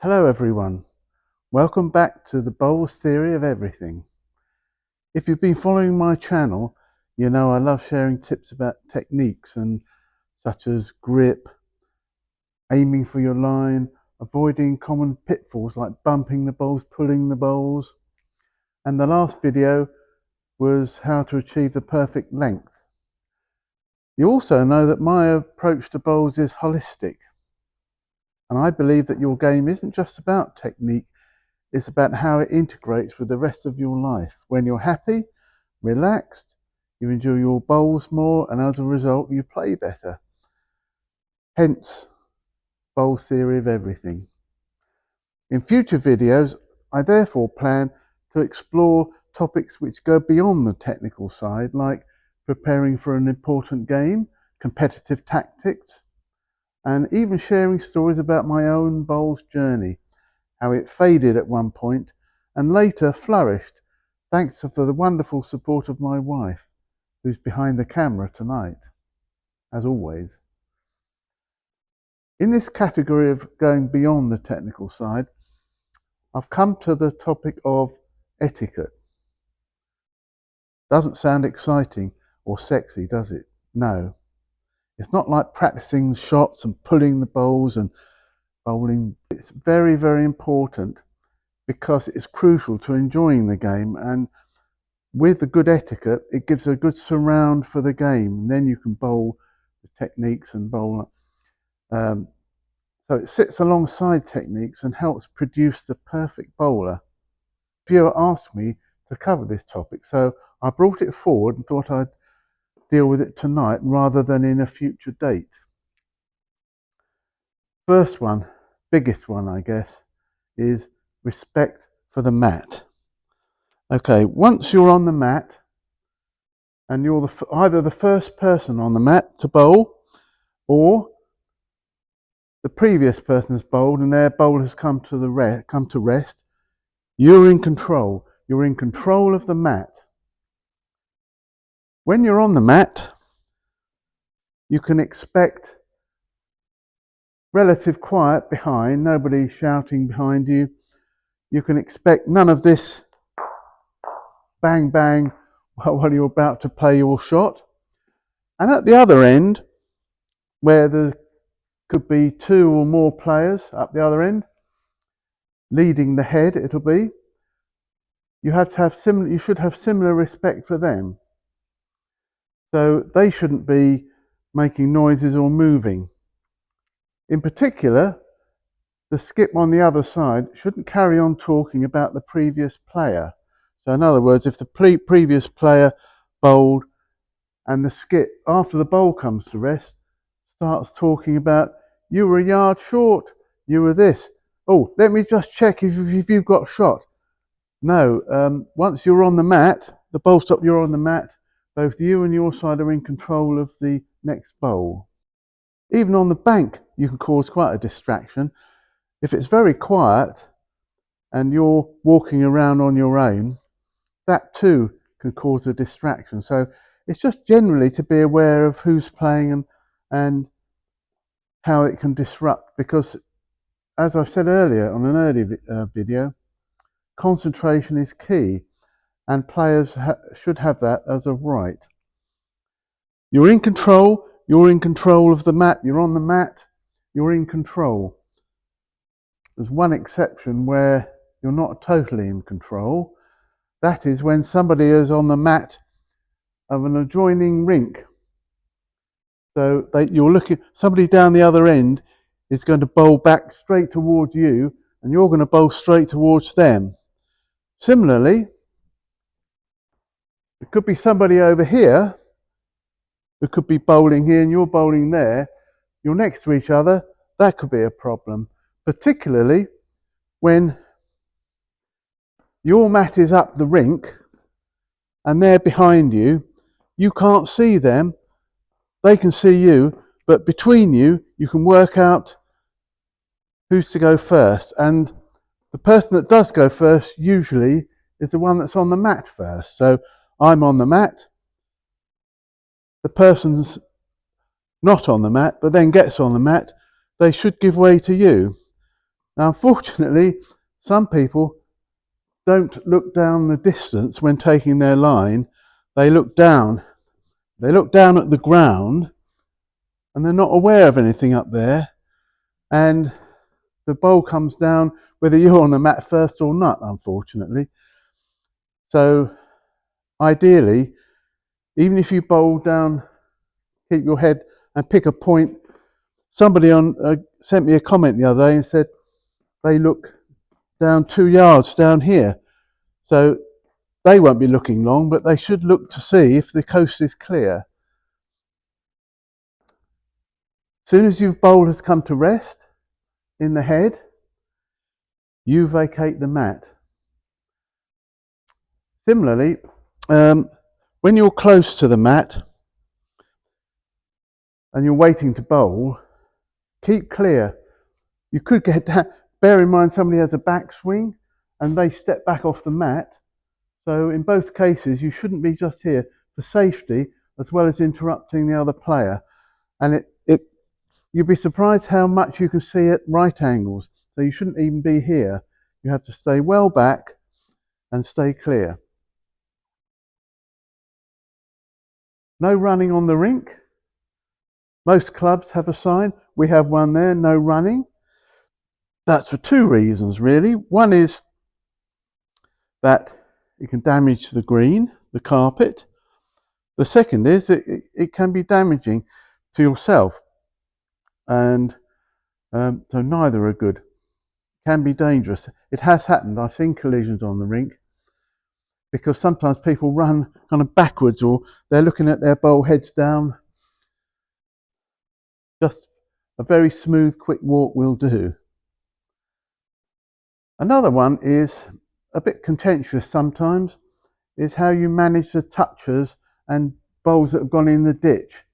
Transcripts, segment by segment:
Hello everyone, welcome back to the bowls theory of everything. If you've been following my channel, you know I love sharing tips about techniques such as grip, aiming for your line, avoiding common pitfalls like bumping the bowls, pulling the bowls, and the last video was how to achieve the perfect length. You also know that my approach to bowls is holistic, and I believe that your game isn't just about technique. It's about how it integrates with the rest of your life. When you're happy, relaxed, you enjoy your bowls more, and as a result, you play better. Hence, bowl theory of everything. In future videos, I therefore plan to explore topics which go beyond the technical side, like preparing for an important game, competitive tactics, and even sharing stories about my own bowls journey, how it faded at one point and later flourished thanks to the wonderful support of my wife, who's behind the camera tonight, as always. In this category of going beyond the technical side, I've come to the topic of etiquette. Doesn't sound exciting or sexy, does it? No. It's not like practicing shots and pulling the bowls and bowling. It's very, very important because it's crucial to enjoying the game, and with the good etiquette, it gives a good surround for the game, and then you can bowl the techniques and bowl. So it sits alongside techniques and helps produce the perfect bowler. Viewer asked me to cover this topic, so I brought it forward and thought I'd deal with it tonight rather than in a future date. First one, biggest one I guess, is respect for the mat. Okay, once you're on the mat, and you're either the first person on the mat to bowl, or the previous person has bowled and their bowl has come to rest, you're in control. You're in control of the mat. When you're on the mat, you can expect relative quiet behind, nobody shouting behind you. You can expect none of this bang bang while you're about to play your shot. And at the other end, where there could be two or more players up the other end, leading the head it'll be, you should have similar respect for them. So they shouldn't be making noises or moving. In particular, the skip on the other side shouldn't carry on talking about the previous player. So in other words, if the previous player bowled and the skip, after the bowl comes to rest, starts talking about, you were a yard short, you were this. Oh, let me just check if you've got shot. No, once you're on the mat, the bowl stop, you're on the mat, both you and your side are in control of the next bowl. Even on the bank, you can cause quite a distraction. If it's very quiet and you're walking around on your own, that too can cause a distraction. So it's just generally to be aware of who's playing and how it can disrupt, because as I said earlier on an earlier video, concentration is key, and players should have that as a right. You're in control of the mat, you're on the mat, you're in control. There's one exception where you're not totally in control. That is when somebody is on the mat of an adjoining rink. So you're looking, somebody down the other end is going to bowl back straight towards you, and you're going to bowl straight towards them. Similarly, it could be somebody over here who could be bowling here and you're bowling there. You're next to each other. That could be a problem, particularly when your mat is up the rink and they're behind you. You can't see them, they can see you, but between you, you can work out who's to go first. And the person that does go first usually is the one that's on the mat first. So I'm on the mat, the person's not on the mat, but then gets on the mat, they should give way to you. Now, unfortunately, some people don't look down the distance when taking their line. They look down. They look down at the ground and they're not aware of anything up there. And the bowl comes down whether you're on the mat first or not, unfortunately. So ideally, even if you bowl down, keep your head and pick a point. Somebody sent me a comment the other day and said they look down 2 yards down here. So they won't be looking long, but they should look to see if the coast is clear. As soon as your bowl has come to rest in the head, you vacate the mat. Similarly, when you're close to the mat and you're waiting to bowl, keep clear. You could get down. Bear in mind somebody has a backswing and they step back off the mat. So in both cases, you shouldn't be just here for safety as well as interrupting the other player. And you'd be surprised how much you can see at right angles. So you shouldn't even be here. You have to stay well back and stay clear. No running on the rink. Most clubs have a sign. We have one there, no running. That's for two reasons, really. One is that it can damage the green, the carpet. The second is it can be damaging to yourself. And so neither are good. Can be dangerous. It has happened. I've seen collisions on the rink because sometimes people run kind of backwards or they're looking at their bowl heads down. Just a very smooth, quick walk will do. Another one is a bit contentious sometimes, is how you manage the touchers and bowls that have gone in the ditch,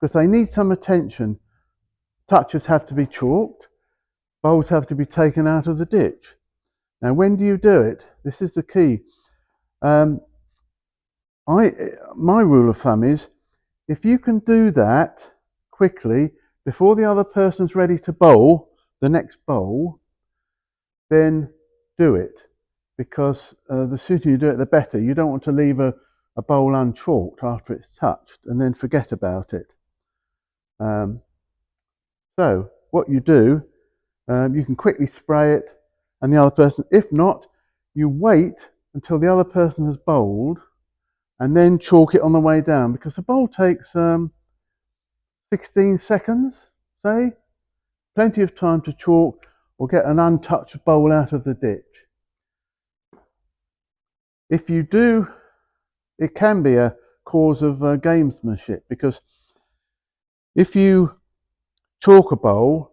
because they need some attention. Touchers have to be chalked, bowls have to be taken out of the ditch. Now, when do you do it? This is the key. My rule of thumb is, if you can do that quickly before the other person's ready to bowl the next bowl, then do it, because the sooner you do it, the better. You don't want to leave a bowl unchalked after it's touched and then forget about it. So what you do, you can quickly spray it and the other person, if not, you wait until the other person has bowled and then chalk it on the way down, because the bowl takes 16 seconds, say. Plenty of time to chalk or get an untouched bowl out of the ditch. If you do, it can be a cause of gamesmanship, because if you chalk a bowl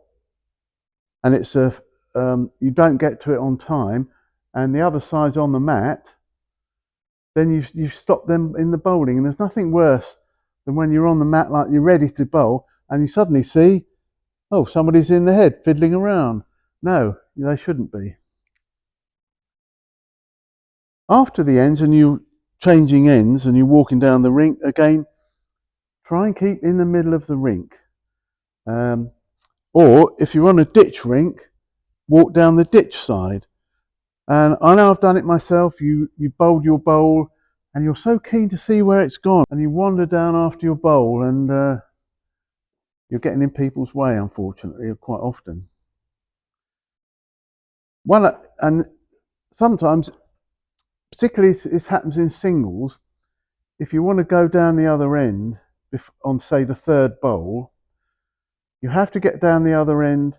and it's you don't get to it on time and the other side's on the mat, then you stop them in the bowling. And there's nothing worse than when you're on the mat like you're ready to bowl and you suddenly see, oh, somebody's in the head fiddling around. No, they shouldn't be. After the ends and you're changing ends and you're walking down the rink, again, try and keep in the middle of the rink. Or if you're on a ditch rink, walk down the ditch side. And I know I've done it myself. You bowled your bowl and you're so keen to see where it's gone, and you wander down after your bowl and you're getting in people's way, unfortunately, quite often. And sometimes, particularly if it happens in singles, if you want to go down the other end on, say, the third bowl, you have to get down the other end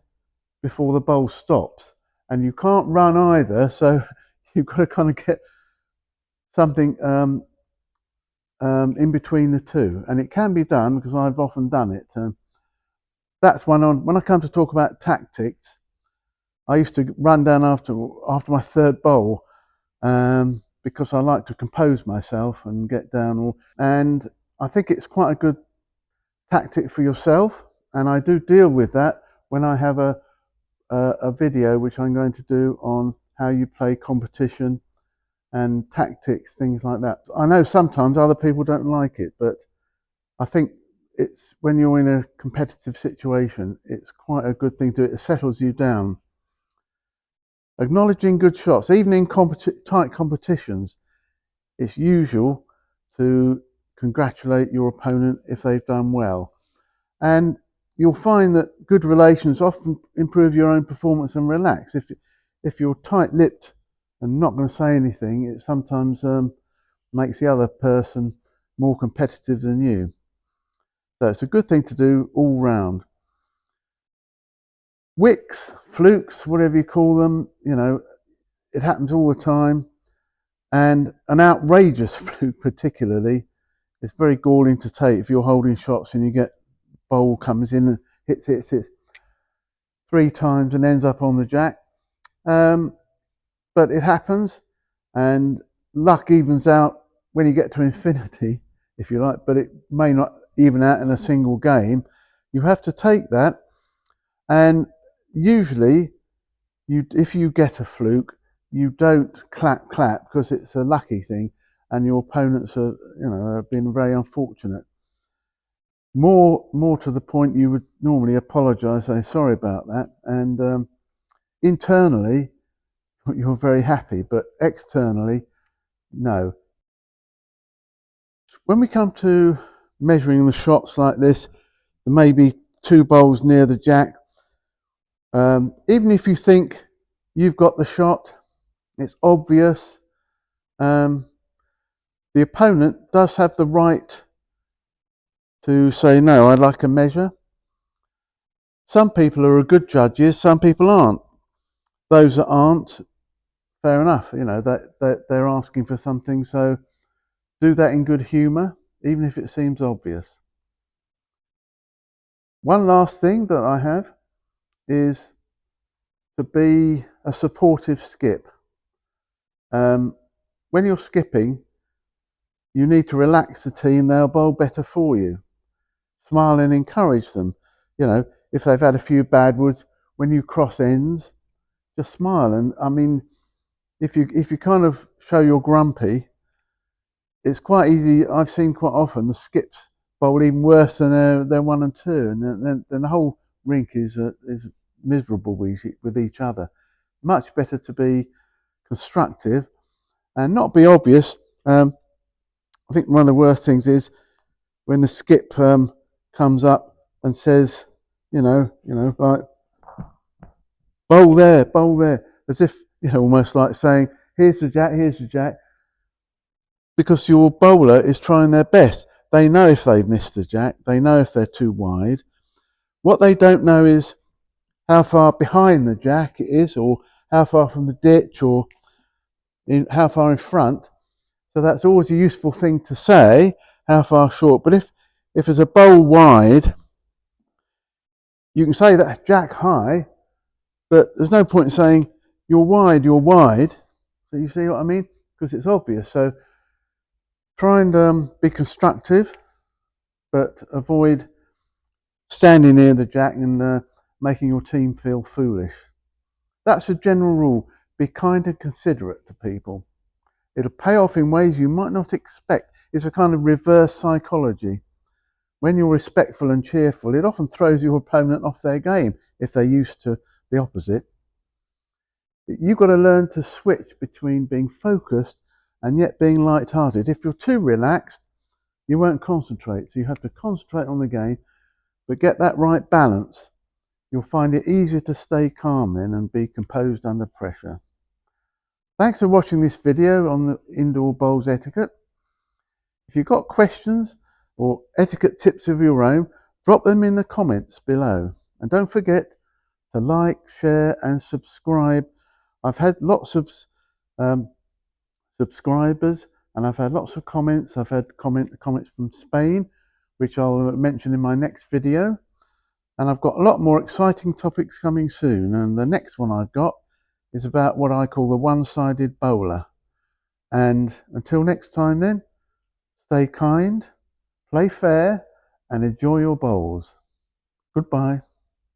before the bowl stops. And you can't run either, so you've got to kind of get something in between the two. And it can be done, because I've often done it. That's when I come to talk about tactics, I used to run down after my third bowl, because I like to compose myself and get down. And I think it's quite a good tactic for yourself. And I do deal with that when I have a video which I'm going to do on how you play competition and tactics, things like that. I know sometimes other people don't like it, but I think it's when you're in a competitive situation, it's quite a good thing to do. It settles you down. Acknowledging good shots, even in tight competitions, it's usual to congratulate your opponent if they've done well. And you'll find that good relations often improve your own performance and relax. If you're tight-lipped and not going to say anything, it sometimes makes the other person more competitive than you. So it's a good thing to do all round. Wicks, flukes, whatever you call them, you know, it happens all the time. And an outrageous fluke particularly, it's very galling to take if you're holding shots and you get bowl comes in and hits 3 times and ends up on the jack. But it happens, and luck evens out when you get to infinity, if you like, but it may not even out in a single game. You have to take that, and usually if you get a fluke, you don't clap because it's a lucky thing, and your opponents are, have been very unfortunate. More to the point, you would normally apologise, say sorry about that, and internally you're very happy, but externally, no. When we come to measuring the shots like this, there may be 2 bowls near the jack. Even if you think you've got the shot, it's obvious. The opponent does have the right to say, no, I'd like a measure. Some people are good judges, some people aren't. Those that aren't, fair enough, that they're asking for something, so do that in good humour, even if it seems obvious. One last thing that I have is to be a supportive skip. When you're skipping, you need to relax the team, they'll bowl better for you. Smile and encourage them. If they've had a few bad woods, when you cross ends, just smile. And I mean, if you kind of show you're grumpy, it's quite easy. I've seen quite often the skips bowl even worse than their 1 and 2, and then the whole rink is miserable with each other. Much better to be constructive and not be obvious. I think one of the worst things is when the skip comes up and says, like, bowl there, as if, almost like saying, here's the jack, because your bowler is trying their best. They know if they've missed the jack, they know if they're too wide. What they don't know is how far behind the jack it is, or how far from the ditch, or how far in front. So that's always a useful thing to say, how far short. But if there's a bowl wide, you can say that jack high, but there's no point in saying you're wide. So you see what I mean? Because it's obvious. So try and be constructive, but avoid standing near the jack and making your team feel foolish. That's a general rule. Be kind and considerate to people. It'll pay off in ways you might not expect. It's a kind of reverse psychology. When you're respectful and cheerful, it often throws your opponent off their game if they're used to the opposite. You've got to learn to switch between being focused and yet being light-hearted. If you're too relaxed, you won't concentrate. So you have to concentrate on the game, but get that right balance. You'll find it easier to stay calm then and be composed under pressure. Thanks for watching this video on the indoor bowls etiquette. If you've got questions or etiquette tips of your own, drop them in the comments below. And don't forget to like, share and subscribe. I've had lots of subscribers and I've had lots of comments. I've had comments from Spain, which I'll mention in my next video. And I've got a lot more exciting topics coming soon. And the next one I've got is about what I call the one-sided bowler. And until next time then, stay kind, play fair and enjoy your bowls. Goodbye.